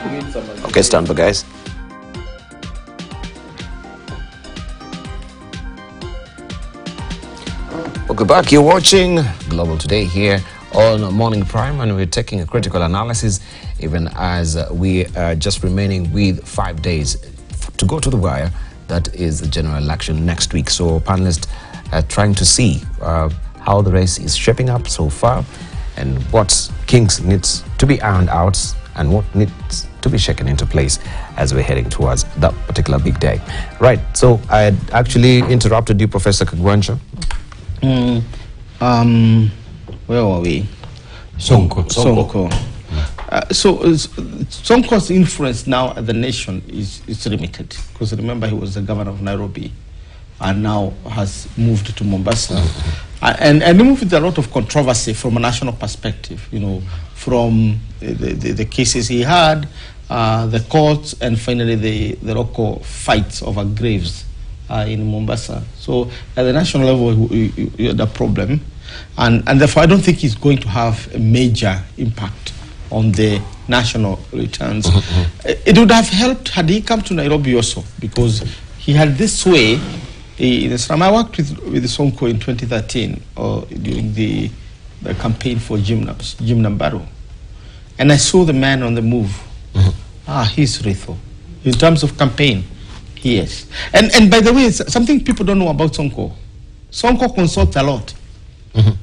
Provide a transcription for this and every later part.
Okay, stand by, guys. Welcome back. You're watching Global Today here on Morning Prime, and we're taking a critical analysis even as we are just remaining with 5 days to go to the wire. That is the general election next week. So panelists are trying to see how the race is shaping up so far and what kinks needs to be ironed out and what needs to be shaken into place as we're heading towards that particular big day. Right, so I had actually interrupted you, Professor Kagwanja. Where were we? Sonko. So Sonko's influence now at the nation is limited, because remember he was the governor of Nairobi and now has moved to Mombasa. And he moved with a lot of controversy from a national perspective, you know, from the cases he had, the courts, and finally the local fights over graves in Mombasa. So at the national level, you had a problem. And therefore, I don't think he's going to have a major impact on the national returns. It would have helped had he come to Nairobi also, because he had this way. I worked with Sonko in 2013 during the campaign for Jim Nambaro. And I saw the man on the move. He's lethal. In terms of campaign, he is. And by the way, something people don't know about Sonko. Sonko consults a lot.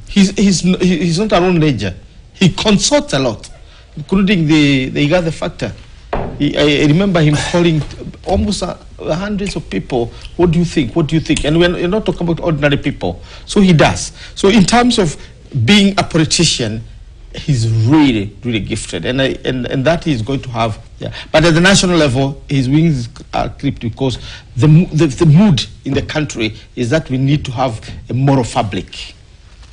He's not a lone ranger. He consults a lot, including the Igathe factor. I remember him calling almost hundreds of people. What do you think? What do you think? And we're not talking about ordinary people. So he does. So in terms of being a politician, he's really, really gifted, and that he's going to have. Yeah. But at the national level, his wings are clipped, because the mood in the country is that we need to have a moral fabric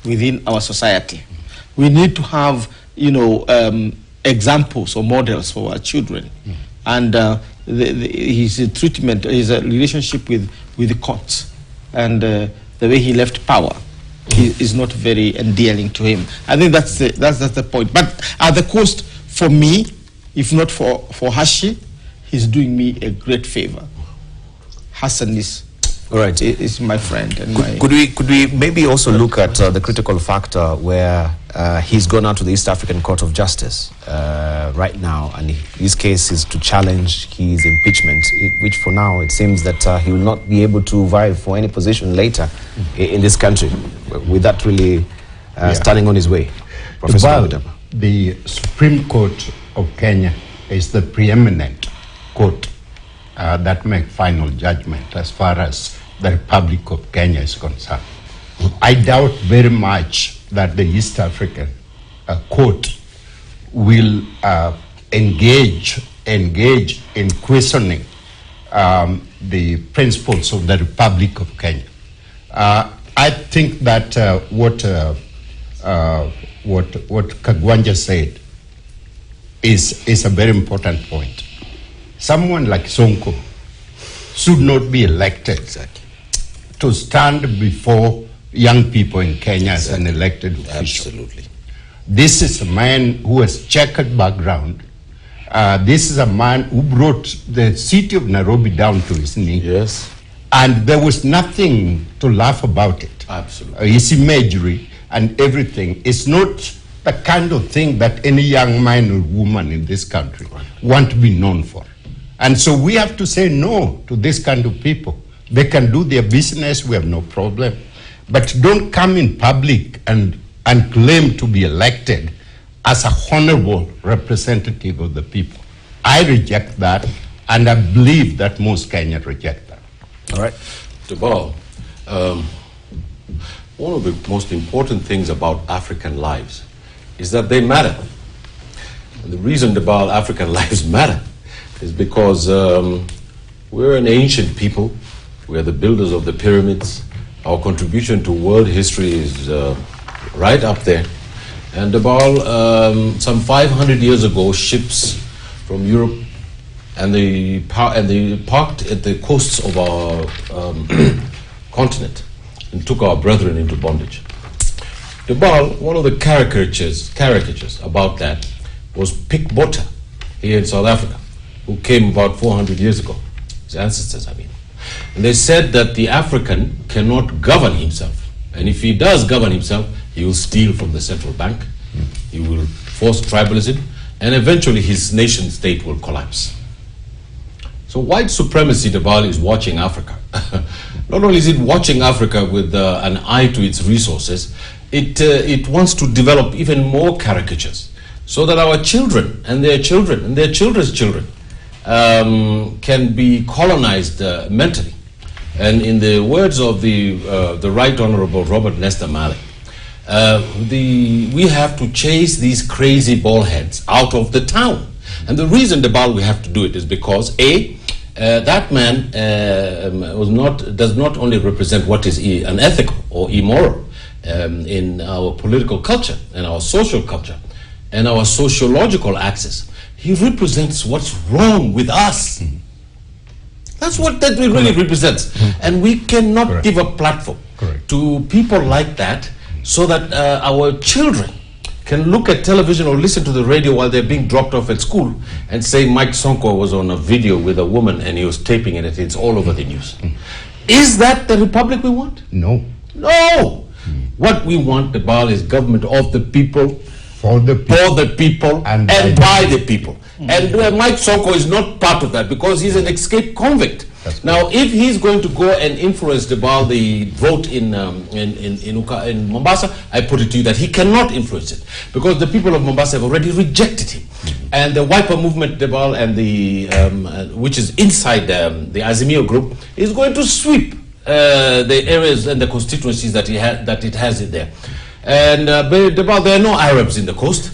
within our society. We need to have, you know, examples or models for our children, and his treatment, his relationship with the courts, and the way he left power is not very endearing to him. I think that's the point. But at the cost, for me, if not for Hashi, he's doing me a great favor. Hassan is my friend. And Could we maybe also look at the critical factor where he's gone out to the East African Court of Justice right now, and his case is to challenge his impeachment, which for now it seems that he will not be able to vie for any position later in this country, with that really standing on his way. Professor, the Supreme Court of Kenya is the preeminent court that makes final judgment as far as the Republic of Kenya is concerned. I doubt very much that the East African court will engage in questioning the principles of the Republic of Kenya. I think that what Kagwanja said is a very important point. Someone like Sonko should not be elected to stand before young people in Kenya as an elected official. Absolutely. This is a man who has checkered background. This is a man who brought the city of Nairobi down to his knee. Yes. And there was nothing to laugh about it. Absolutely. His imagery and everything is not the kind of thing that any young man or woman in this country want to be known for. And so we have to say no to this kind of people. They can do their business, we have no problem. But don't come in public and claim to be elected as a honorable representative of the people. I reject that, and I believe that most Kenyans reject that. All right. Debal, one of the most important things about African lives is that they matter. And the reason, Debal, African lives matter is because we're an ancient people. We are the builders of the pyramids. Our contribution to world history is right up there. And Debal, some 500 years ago, ships from Europe and they parked at the coasts of our continent and took our brethren into bondage. Debal, one of the caricatures about that was Pick Butter, here in South Africa, who came about 400 years ago, his ancestors, I mean. And they said that the African cannot govern himself. And if he does govern himself, he will steal from the central bank, he will force tribalism, and eventually his nation state will collapse. So white supremacy, Debal, is watching Africa. Not only is it watching Africa with an eye to its resources, it wants to develop even more caricatures so that our children and their children and their children's children can be colonized mentally. And in the words of the Right Honorable Robert Nesta Marley, we have to chase these crazy ballheads out of the town. And the reason, Debal, we have to do it is because, that man does not only represent what is unethical or immoral in our political culture and our social culture and our sociological axis. He represents what's wrong with us. That's what that really represents. And we cannot give a platform to people like that so that our children can look at television or listen to the radio while they're being dropped off at school and say Mike Sonko was on a video with a woman and he was taping it and it's all over the news. Is that the republic we want? No. No! What we want, Debal, is government of the people, for the people, and by the people. And Mike Sonko is not part of that because he's an escaped convict. Now, if he's going to go and influence the vote in Mombasa, I put it to you that he cannot influence it because the people of Mombasa have already rejected him. And the Wiper movement, Debal, and which is inside the Azimio group, is going to sweep the areas and the constituencies that it has in there. And Debal, there are no Arabs in the coast.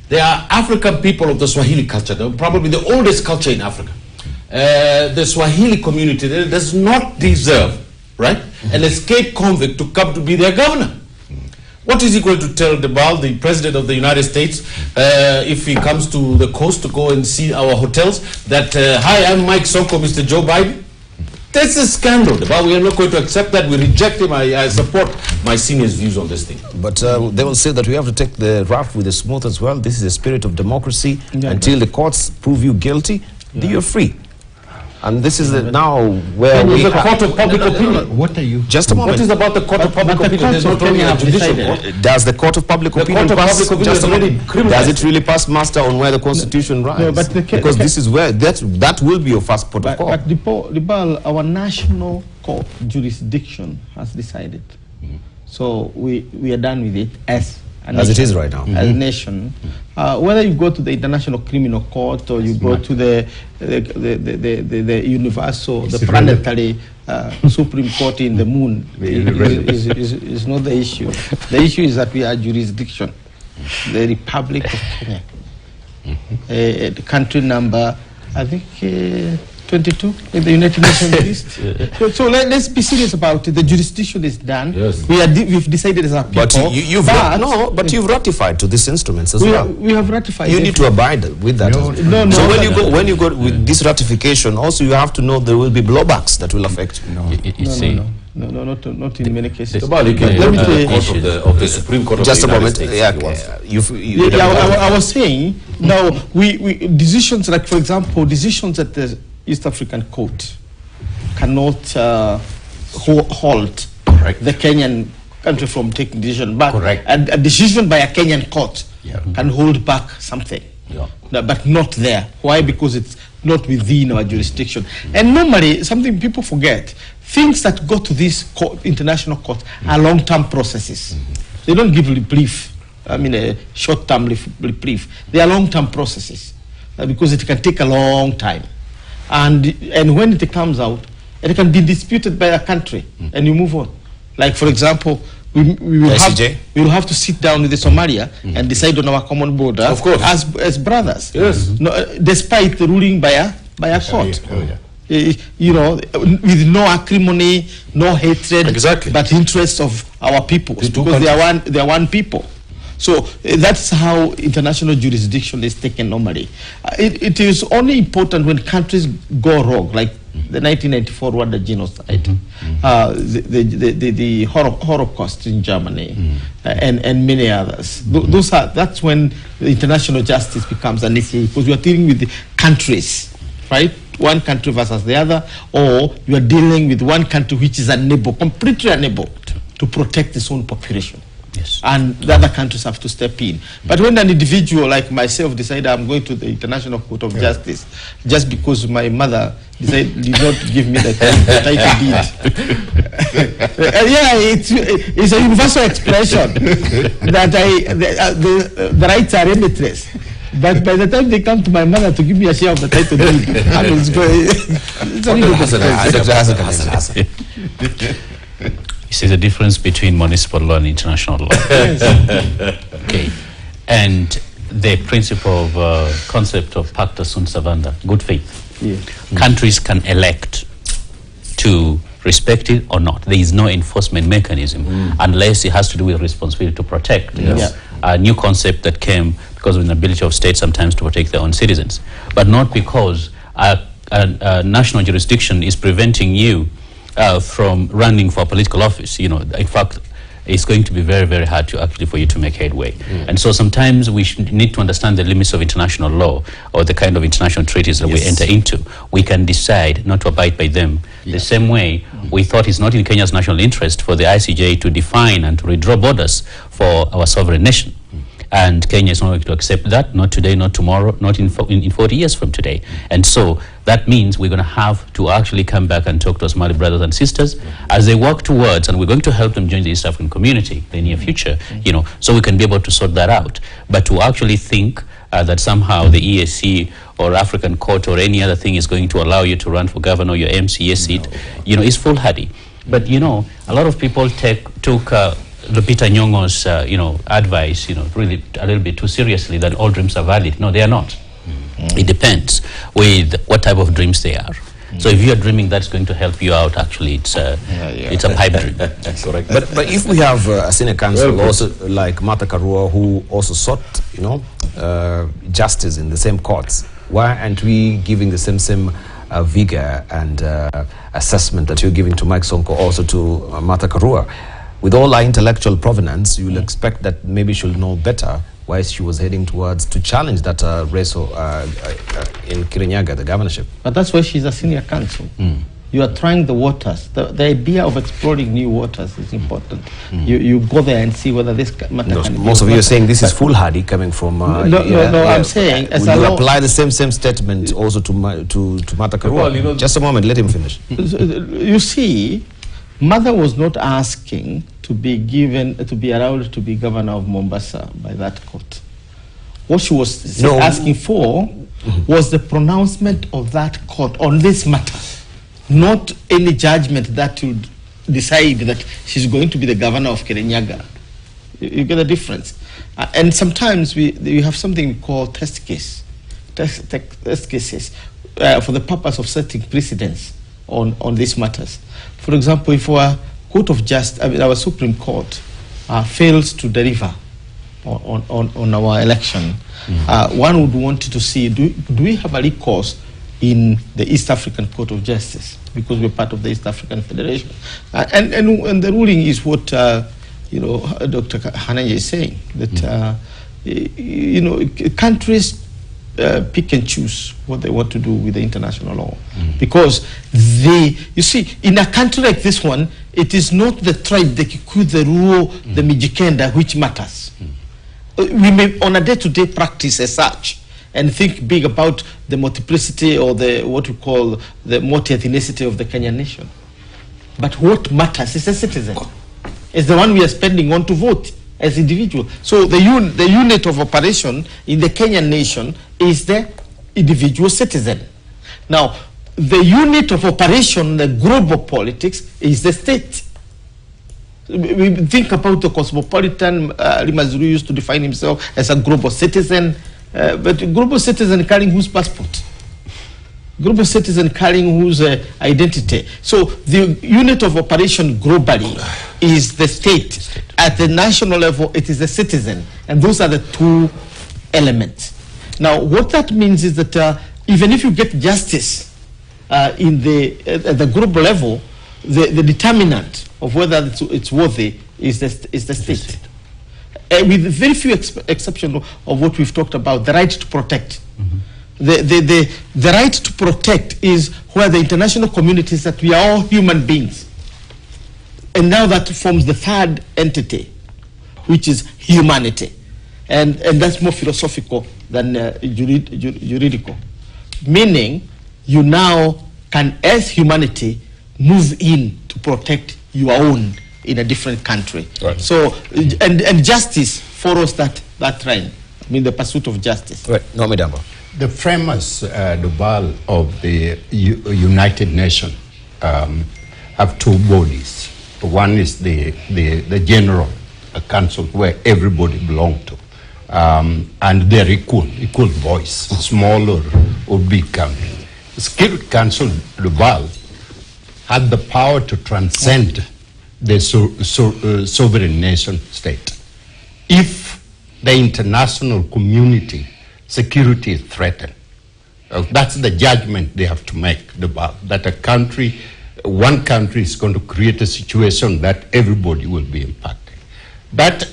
They are African people of the Swahili culture. They're probably the oldest culture in Africa. The Swahili community does not deserve, right, an escaped convict to come to be their governor. What is he going to tell Debal, the president of the United States, if he comes to the coast to go and see our hotels, that, hi, I'm Mike Sonko, Mr. Joe Biden? That's a scandal, Debal. We are not going to accept that. We reject him. I support my seniors' views on this thing. But they will say that we have to take the rough with the smooth as well. This is a spirit of democracy. Until the courts prove you guilty, you're free. And this is now where we have a court of public opinion. What are you? Just a moment. What is about the court of public opinion? There's not only a judicial court. Does the court of public opinion pass? Just a moment. Does it really pass muster on where the constitution runs? No, but because this is where that will be your first port of call. But Debal, our national court jurisdiction has decided. So we are done with it as it is right now. As a nation. Whether you go to the International Criminal Court or you go to the universal, the planetary Supreme Court in the moon, is not the issue. The issue is that we are jurisdiction. The Republic of Kenya. The country number, I think, 22 in the United Nations list. So let's be serious about it. The jurisdiction is done. Yes. We've decided as a people. But you've ratified to these instruments as well. We have ratified. You need to abide with that. No. So when you go with this ratification, also you have to know there will be blowbacks that will affect. No, not in many cases. Let me say, of the Supreme Court of just the a moment. States, I was saying, now we decisions like, for example, decisions at the East African Court cannot halt the Kenyan country from taking decision, but a decision by a Kenyan court can hold back something, but not there. Why? Because it's not within our jurisdiction. And normally, something people forget, things that go to this international court are long-term processes. They don't give reprieve, a short-term reprieve. They are long-term processes because it can take a long time. And when it comes out, it can be disputed by a country, and you move on. Like, for example, we will have to sit down with the Somalia and decide on our common border, of course, as brothers. Yes. Despite the ruling by a court. With no acrimony, no hatred, but interests of our people, because they are one people. So that's how international jurisdiction is taken normally. It is only important when countries go wrong, like the 1994 Rwanda genocide. the Holocaust in Germany, and many others. That's when the international justice becomes an issue, because you are dealing with the countries, right? One country versus the other, or you are dealing with one country which is unable, completely unable to protect its own population. Yes. And the other countries have to step in. But when an individual like myself decided I'm going to the International Court of Justice just because my mother did not give me the title deed. It's a universal expression that the rights are limitless. But by the time they come to my mother to give me a share of the title deed, You see the difference between municipal law and international law. Okay, and the principle of concept of pacta sunt servanda, good faith. Countries can elect to respect it or not. There is no enforcement mechanism unless it has to do with responsibility to protect. A new concept that came because of the inability of states sometimes to protect their own citizens, but not because a national jurisdiction is preventing you from running for political office. You know, in fact, it's going to be very, very hard to actually for you to make headway. And so sometimes we need to understand the limits of international law or the kind of international treaties that we enter into. We can decide not to abide by them. The same way we thought it's not in Kenya's national interest for the ICJ to define and to redraw borders for our sovereign nation. And Kenya is not going to accept that, not today, not tomorrow, not in 40 years from today. And so that means we're going to have to actually come back and talk to our Somali brothers and sisters as they work towards, and we're going to help them join the East African community in the near future, you know, so we can be able to sort that out. But to actually think that somehow the EAC or African Court or any other thing is going to allow you to run for governor or your MCA seat, you know, is foolhardy. But, you know, a lot of people took Lupita Nyong'o's, you know, advice, you know, really a little bit too seriously that all dreams are valid. No, they are not. It depends with what type of dreams they are. So if you are dreaming that's going to help you out, actually, it's a pipe dream. That's correct. But if we have a senior counsel also like Martha Karua, who also sought, you know, justice in the same courts, why aren't we giving the same vigor and assessment that you're giving to Mike Sonko also to Martha Karua? With all our intellectual provenance, you will expect that maybe she'll know better why she was heading towards to challenge that race in Kirinyaga, the governorship. But that's why she's a senior counsel. You are trying the waters. The idea of exploring new waters is important. You go there and see whether this matter can most of you are saying this is foolhardy coming from... No, I'm saying... Will you apply the same statement also to Martha Karua? Well, you know, just a moment, let him finish. You see, Mother was not asking to be allowed to be governor of Mombasa by that court. What she was asking for was the pronouncement of that court on this matter, not any judgment that would decide that she's going to be the governor of Kirinyaga. You get the difference. And sometimes we have something we call test cases for the purpose of setting precedence on these matters. For example, if our Court of Justice, our Supreme Court fails to deliver on our election, one would want to see, do we have a recourse in the East African Court of Justice, because we're part of the East African Federation. And the ruling is what you know, Dr. Hananya is saying, that you know, countries pick and choose what they want to do with the international law, because you see, in a country like this one, it is not the tribe, the Kikuyu, the Luo, the Mijikenda which matters. We may on a day-to-day practice as such and think big about the multiplicity or the what we call the multi-ethnicity of the Kenyan nation, but what matters is a citizen, is the one we are spending on to vote as individual. So the unit of operation in the Kenyan nation is the individual citizen. Now, the unit of operation, the global politics, is the state. We think about the cosmopolitan. Limazuru used to define himself as a global citizen, but global citizen carrying whose passport? Global citizen carrying whose identity? So the unit of operation globally is the state. At the national level, it is the citizen. And those are the two elements. Now, what that means is that even if you get justice at the global level, the determinant of whether it's worthy is the state. With very few exceptions of what we've talked about, the right to protect. The right to protect is where the international community is that we are all human beings. And now that forms the third entity, which is humanity. And that's more philosophical than juridical. Meaning, you now can, as humanity, move in to protect your own in a different country. Right. So, and justice follows that trend. I mean, the pursuit of justice. Right. No, Midambo. The framers, Dubal, of the United Nations have two bodies. One is the General Council, where everybody belongs to. And they're equal voice, small or big country. The Security Council, Dubal, had the power to transcend the sovereign nation state. If the international community security is threatened, that's the judgment they have to make, that one country is going to create a situation that everybody will be impacted. That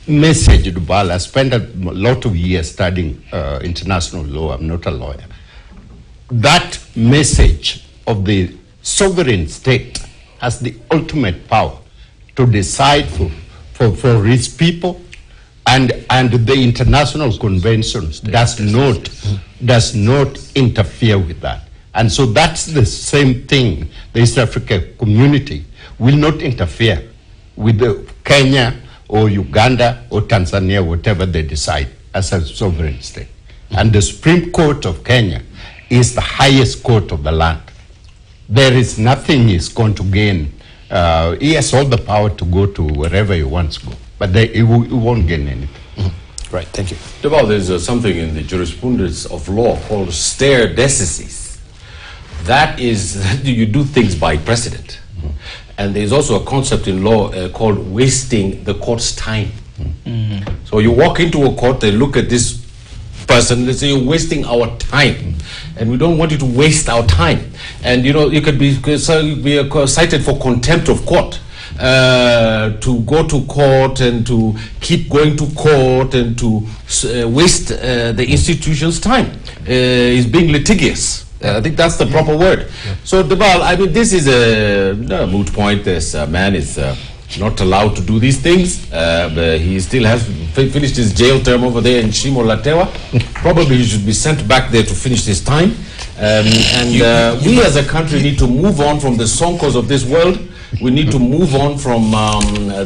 message, Dubal, I spent a lot of years studying international law. I'm not a lawyer. That message of the sovereign state has the ultimate power to decide for its people, and the international conventions does not interfere with that. And so that's the same thing. The East Africa community will not interfere with Kenya or Uganda or Tanzania, whatever they decide as a sovereign state. And the Supreme Court of Kenya is the highest court of the land. There is nothing he's going to gain. He has all the power to go to wherever he wants to go, but he won't gain anything. Right, thank you. Well, there's something in the jurisprudence of law called stare decisis. That is, you do things by precedent. And there's also a concept in law called wasting the court's time. So you walk into a court, they look at this person, they say, you're wasting our time. And we don't want you to waste our time. And you could be cited for contempt of court. To go to court and to keep going to court and to waste the institution's time is being litigious. I think that's the proper word. So, Dubal, I mean, this is a moot point. This man is not allowed to do these things. He still has finished his jail term over there in Shimo Latewa. Probably he should be sent back there to finish his time. We as a country need to move on from the Sonkos of this world. We need to move on from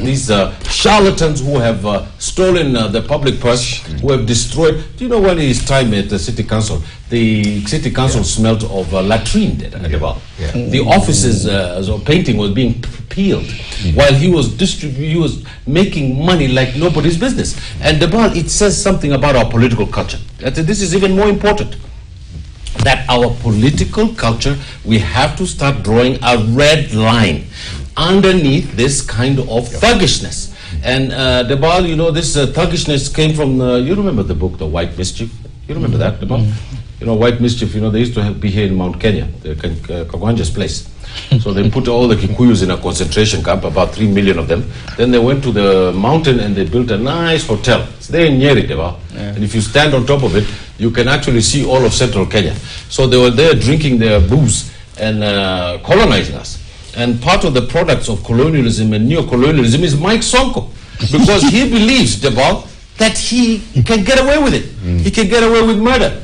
these charlatans who have stolen the public purse, who have destroyed. Do you know when his time at the city council, the city council smelled of latrine? The offices of painting was being peeled while he was making money like nobody's business. And it says something about our political culture. This is even more important. That our political culture, we have to start drawing a red line underneath this kind of thuggishness. And Debal, this thuggishness came from, you remember the book, The White Mischief? You remember that, Debal? White Mischief, they used to be here in Mount Kenya, Kagwanja's place. So they put all the Kikuyus in a concentration camp, about 3 million of them. Then they went to the mountain and they built a nice hotel. It's there in Nyeri, Debal. And if you stand on top of it, you can actually see all of central Kenya. So they were there drinking their booze and colonizing us. And part of the products of colonialism and neo-colonialism is Mike Sonko. Because he believes, Debal, that he can get away with it. He can get away with murder.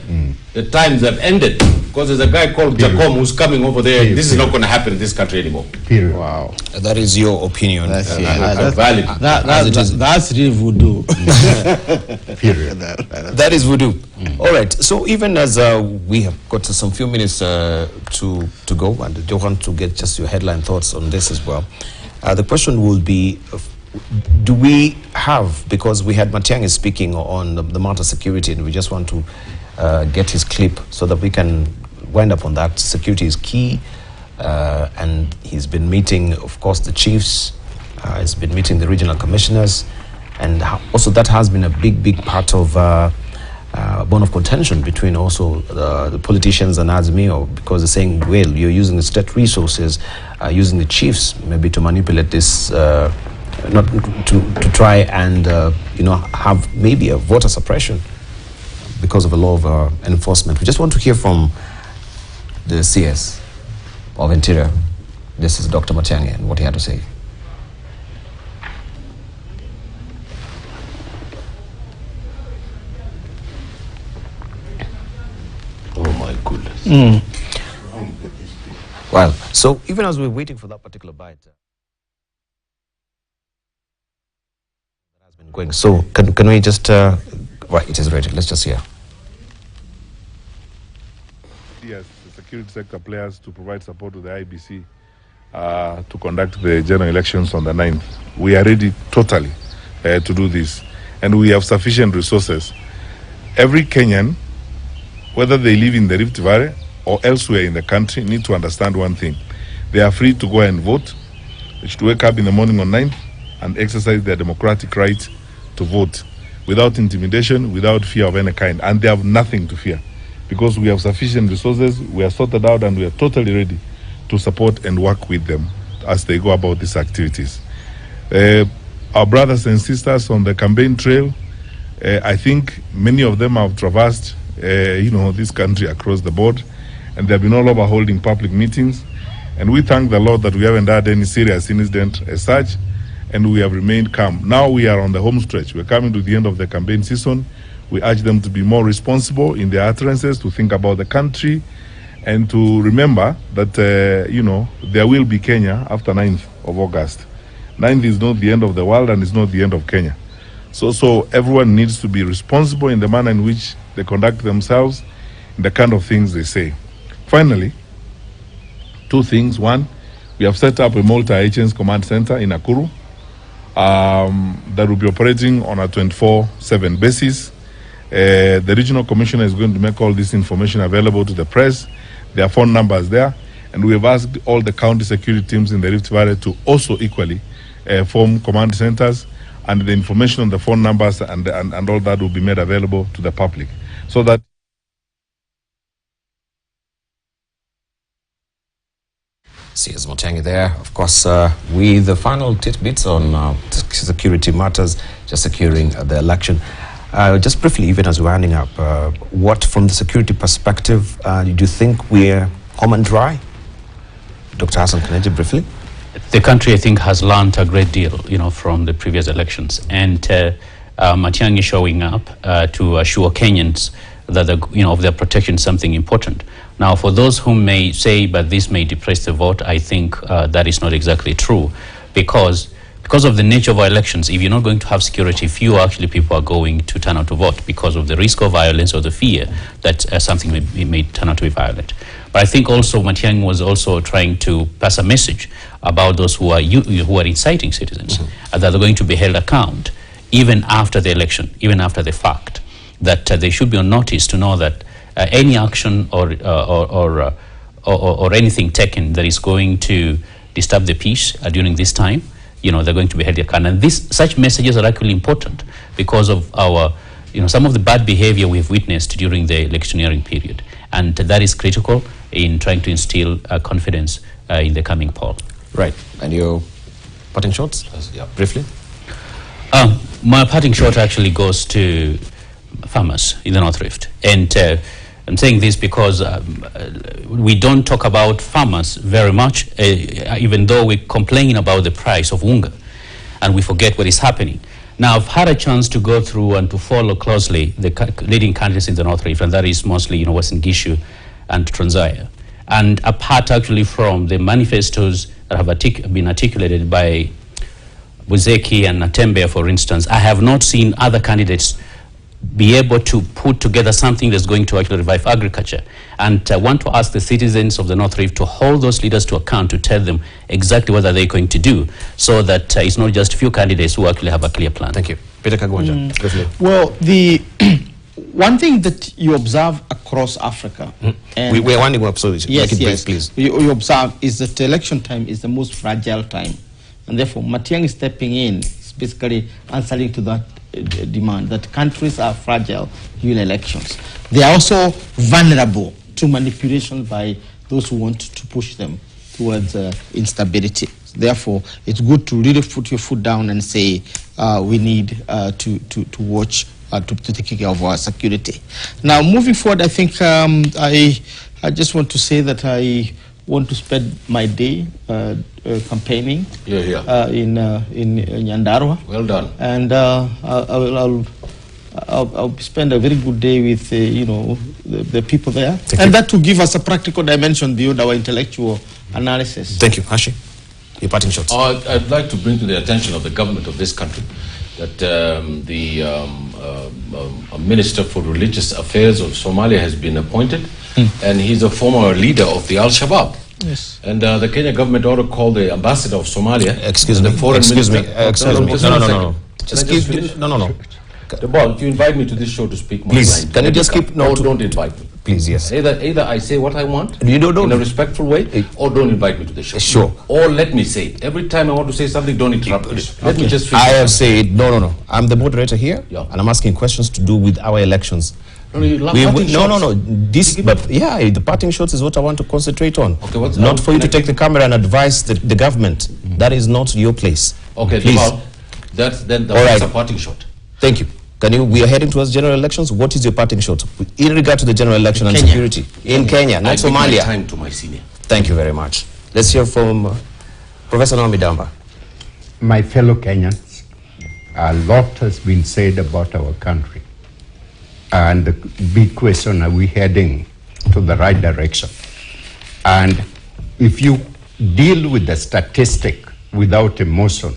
The times have ended. Because there's a guy called Jacom who's coming over there. This is not going to happen in this country anymore. Wow. That is your opinion. That's valid. That's real voodoo. That is voodoo. All right. So even as we have got some few minutes to go, and I want to get just your headline thoughts on this as well. The question will be, do we have, because we had Matiang'i speaking on the matter of security, and we just want to get his clip so that we can wind up on that. Security is key, and he's been meeting, of course, the chiefs, he's been meeting the regional commissioners, and also that has been a big part of bone of contention between also the politicians and Azimio, because they're saying, well, you're using the state resources, using the chiefs maybe to manipulate this, not to try and have maybe a voter suppression because of a law of enforcement. We just want to hear from the CS of Interior. This is Dr. Matiang'i and what he had to say. Oh my goodness. Well, so even as we're waiting for that particular bite, that has been going. So can we just, right, it is ready. Let's just hear. Yes, the security sector players to provide support to the IBC to conduct the general elections on the 9th. We are ready totally to do this, and we have sufficient resources. Every Kenyan, whether they live in the Rift Valley or elsewhere in the country, need to understand one thing. They are free to go and vote. They should wake up in the morning on 9th and exercise their democratic right to vote without intimidation, without fear of any kind. And they have nothing to fear because we have sufficient resources, we are sorted out, and we are totally ready to support and work with them as they go about these activities. Our brothers and sisters on the campaign trail, I think many of them have traversed this country across the board, and they have been all over holding public meetings. And we thank the Lord that we haven't had any serious incident as such, and we have remained calm. Now we are on the home stretch. We're coming to the end of the campaign season. We urge them to be more responsible in their utterances, to think about the country, and to remember that, there will be Kenya after 9th of August. 9th is not the end of the world, and it's not the end of Kenya. So everyone needs to be responsible in the manner in which they conduct themselves, in the kind of things they say. Finally, two things. One, we have set up a multi-agents command center in Nakuru that will be operating on a 24/7 basis. The regional commissioner is going to make all this information available to the press. There are phone numbers there, and we have asked all the county security teams in the Rift Valley to also equally form command centers, and the information on the phone numbers and all that will be made available to the public, so that CS Matiang'i there, of course, with the final tidbits on security matters, just securing the election. Just briefly, even as we're winding up, what from the security perspective do you think we're home and dry? Dr. Hassan Kennedy, briefly. The country, I think, has learned a great deal, from the previous elections, and Matiang'i showing up to assure Kenyans that of their protection is something important. Now, for those who may say, but this may depress the vote, I think that is not exactly true, because of the nature of our elections. If you're not going to have security, few actually people are going to turn out to vote because of the risk of violence or the fear that something may turn out to be violent. But I think also Matiang'i was also trying to pass a message about those who are inciting citizens, that they're going to be held account even after the election, even after the fact, that they should be on notice to know that any action or anything taken that is going to disturb the peace during this time, they're going to be held account. And such messages are actually important because of our, some of the bad behavior we've witnessed during the electioneering period. And that is critical in trying to instill confidence in the coming poll. Right. And your parting shots? Yeah, briefly. My parting shot actually goes to farmers in the North Rift. And I'm saying this because we don't talk about farmers very much, even though we complain about the price of unga, and we forget what is happening. Now, I've had a chance to go through and to follow closely the leading candidates in the North Rift, and that is mostly, Western Gishu and Trans Nzoia. And apart actually from the manifestos that have been articulated by Buzeki and Natembeya, for instance, I have not seen other candidates be able to put together something that's going to actually revive agriculture. And I want to ask the citizens of the North Rift to hold those leaders to account, to tell them exactly what are they going to do, so that it's not just few candidates who actually have a clear plan. Thank you. Peter Kagwanja. Well, the one thing that you observe across Africa, we're winding up, so yes, make it brief, please. You observe is that election time is the most fragile time, and therefore Matiang'i stepping in is basically answering to that demand, that countries are fragile during elections. They are also vulnerable to manipulation by those who want to push them towards instability. Therefore, it's good to really put your foot down and say we need to watch, to take care of our security. Now, moving forward, I think I just want to say that I want to spend my day campaigning in Nyandarua. Well done. And I'll spend a very good day with the people there. And that will give us a practical dimension beyond our intellectual analysis. Thank you. Hashi, your parting shots. I'd like to bring to the attention of the government of this country that the Minister for Religious Affairs of Somalia has been appointed, and he's a former leader of the Al-Shabaab. Yes. And the Kenya government ought to call the ambassador of Somalia. Excuse me. Excuse me. No. No. If you invite me to this show to speak my please, mind, can you just keep... No, don't invite me. Please, yes. Either I say what I want you don't in a respectful way, or don't invite me to the show. Sure. Or let me say it. Every time I want to say something, don't interrupt me. Let me just finish. I have said, no. I'm the moderator here, and I'm asking questions to do with our elections. No. This, but yeah, the parting shots is what I want to concentrate on. Okay, not for you to take the camera and advise the government. That is not your place. Okay, please. That's a parting shot. Thank you. We are heading towards general elections. What is your parting shot in regard to the general election and security in Kenya, not Somalia? Time to my senior. Thank you very much. Let's hear from Professor Naomi Damba. My fellow Kenyans, a lot has been said about our country. And the big question, are we heading to the right direction? And if you deal with the statistic without emotion,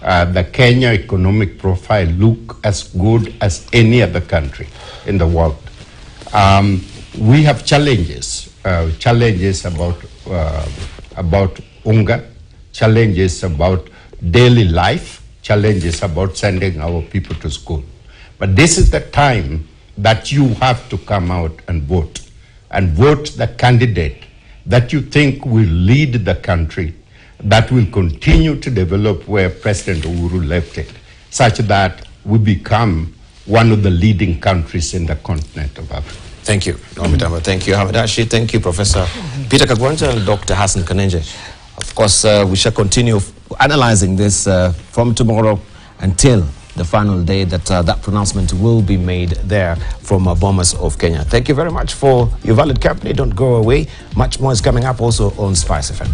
the Kenya economic profile look as good as any other country in the world. We have challenges about hunger, challenges about daily life, challenges about sending our people to school. But this is the time that you have to come out and vote the candidate that you think will lead the country, that will continue to develop where President Uhuru left it, such that we become one of the leading countries in the continent of Africa. Thank you, Naomi Damba. Thank you, Ahmed Ashi. Thank you, Professor Peter Kagwanja and Dr. Hassan Kanenje. Of course, we shall continue analyzing this from tomorrow until the final day that that pronouncement will be made there from Bomas of Kenya. Thank you very much for your valid company. Don't go away. Much more is coming up also on Spice FM.